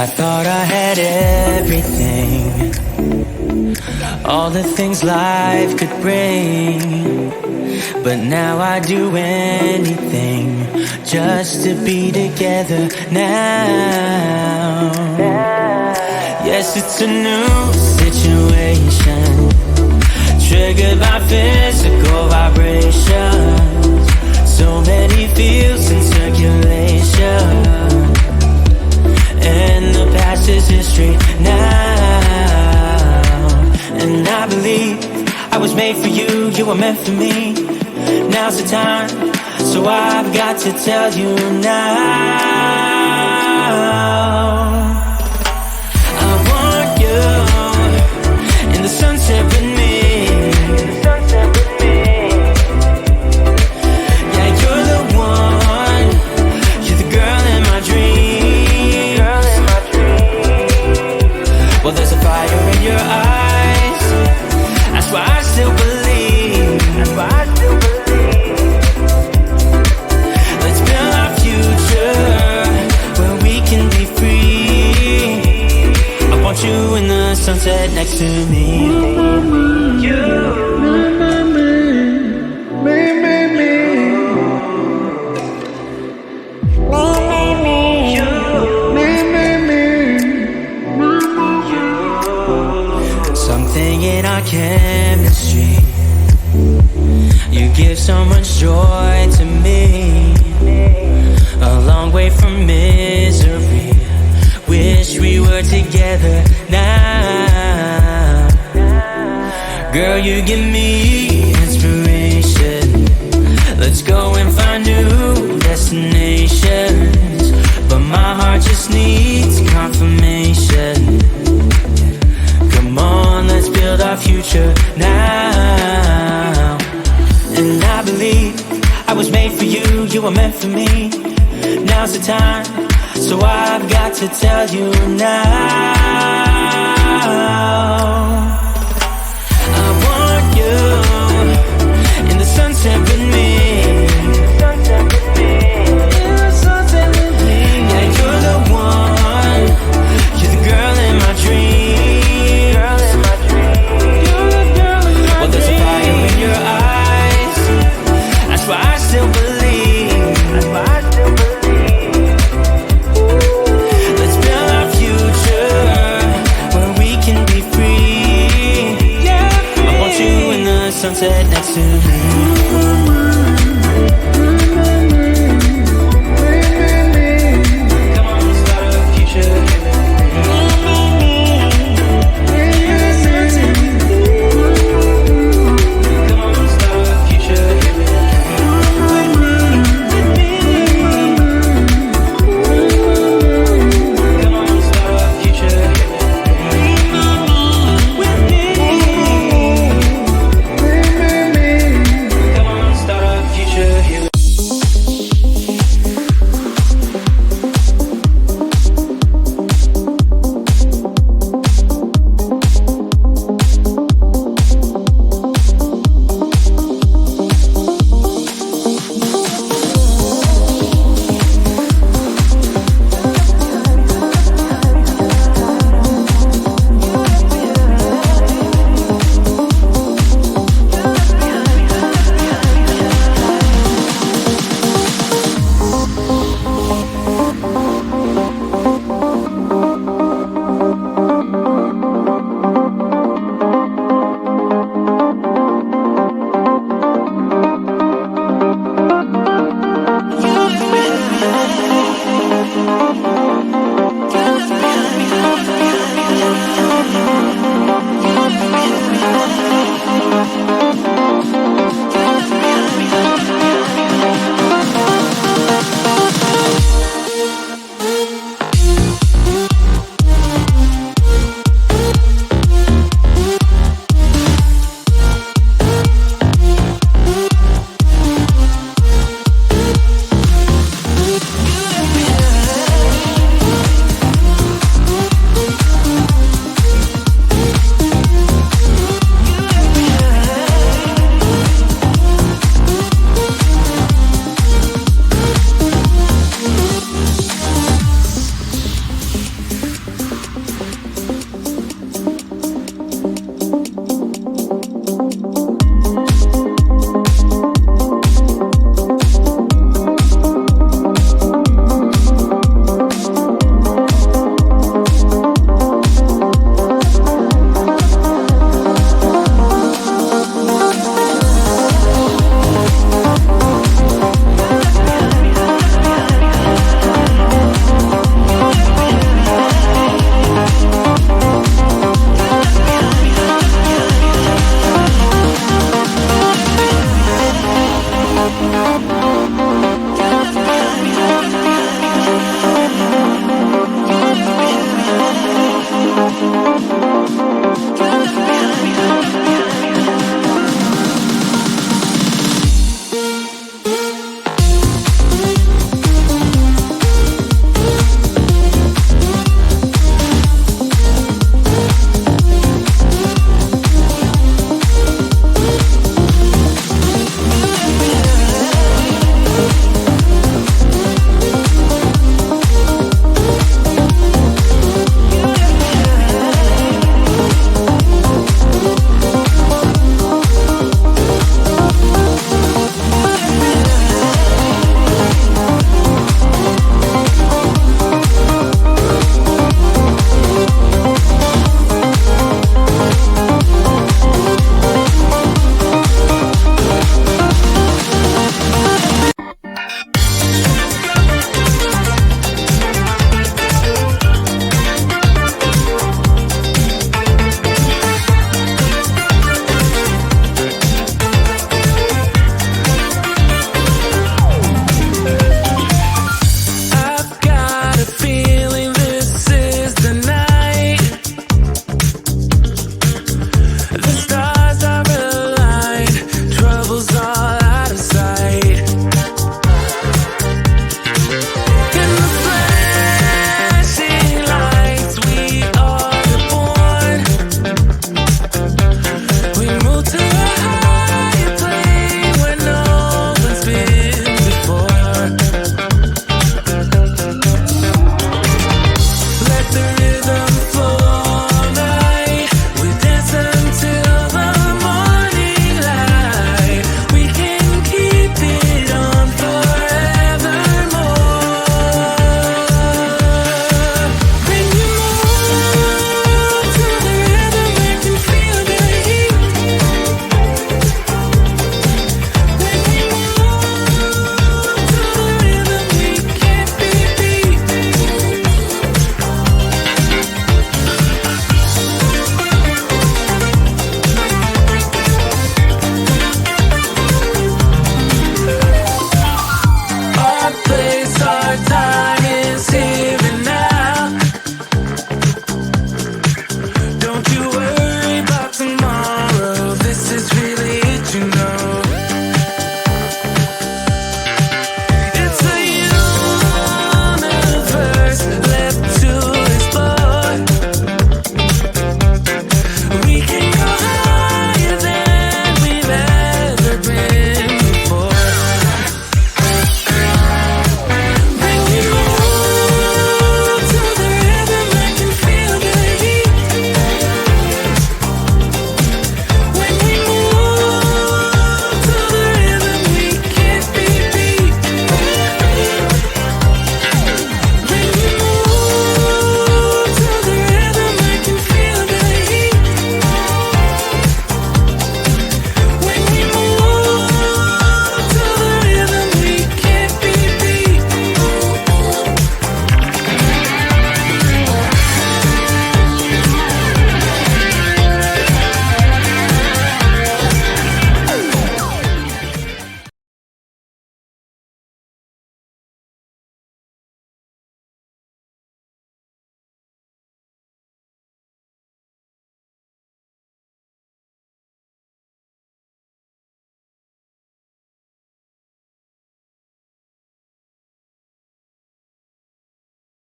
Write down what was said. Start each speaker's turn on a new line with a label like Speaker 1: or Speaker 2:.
Speaker 1: I thought I had everything, all the things life could bring, but now I do anything just to be together now. Yes, it's a new situation, triggered by physical vibrations, so many feels in circulation, and the past is history now. And I believe I was made for you, you were meant for me. Now's the time, so I've got to tell you now. I want you in the sunset with me. Yeah, you're the one, you're the girl in my dream. Well, there's a fire in your eyes, that's why I still believe. Let's build our future where we can be free. I want you in the sunset next to me. Something in our chemistry, you give so much joy to me, a long way from misery. Wish we were together now. Girl, you give me inspiration. Let's go and find new destinations, but my heart just needs confirmation. Come on, let's build our future now. And I believe I was made for you, you were meant for me. Now's the time, so I've got to tell you now. I want you in the sunset with me. Yeah, you're the one, you're the girl in my dream. Well, there's a fire in your eyes, that's why I still believe. Let's build our future where we can be free. I want you in the sunset next to me.